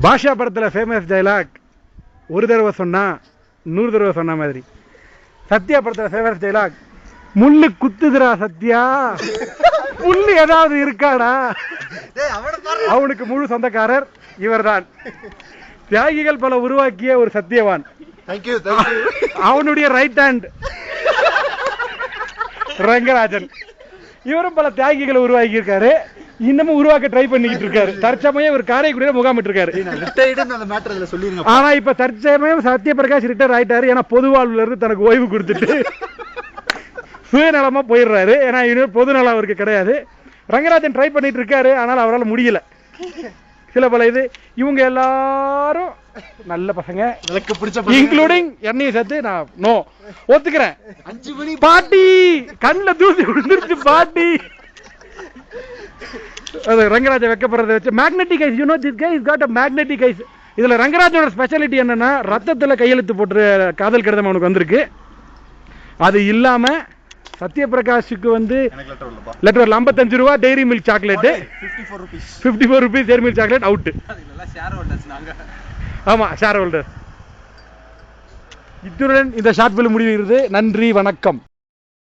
பாஷா படத்துல famous dialogue ஒரு தடவை சொன்னா 100 தடவை சொன்ன மாதிரி சத்யா படத்துல ஃபேமஸ் டைலாக் முள்ளு குத்துதுரா சத்யா, முள்ளு ஏதாவது இருக்காடா. அவனுக்கு முழு சொந்தக்காரர் இவர்தான். தியாகிகள் பல உருவாக்கிய ஒரு சத்தியவான். அவனுடைய ரைட் ஹேண்ட் ரங்கராஜன். இவரும் பல தியாகிகளை உருவாக்கி இருக்காரு, இன்னமும் உருவாக்க ட்ரை பண்ணிக்கிட்டு இருக்காரு. தற்சமயம் ஒரு காரைக்குடியில முகாமிட்டு இருக்காரு. ஆனா இப்ப தற்சமயம் சத்யபிரகாஷ் ரிட்டையர் ஆயிட்டாரு. ஏன்னா பொது வாழ்வுல இருந்து தனக்கு ஓய்வு கொடுத்துட்டு சுயநலமா போயிடுறாரு. ஏன்னா இன்னும் பொது நலம் அவருக்கு கிடையாது. ரங்கராஜன் ட்ரை பண்ணிட்டு இருக்காரு, ஆனால் அவரால் முடியல. சில பல இது இவங்க எல்லாரும் நல்ல பசங்க, இன்க்ளூடிங் என்னையும் சேர்த்து நான் நோ ஒத்துக்கிறேன். பாட்டி கண்ணுல தூசி விழுந்துருச்சு பாட்டி. ரங்கராஜ வைக்கப்படுறத வச்சு magnetic eyes. You know this guy is got a magnetic eyes. இதுல ரங்கராஜோட ஸ்பெஷாலிட்டி என்னன்னா ரத்தத்துல கையெழுத்து போட்டு காதல் கடிதம் அவனுக்கு வந்திருக்கு. அது இல்லாம சத்யபிரகாஷுக்கு வந்து லெட்டர் வரல. 55 ரூபா dairy milk chocolate, 54 rupees dairy milk chocolate out. ஆமா, ஷேர் ஹோல்டர். இத்துடன் இந்த ஷார்ட் பிலிம் முடிவுகிறது. நன்றி, வணக்கம்.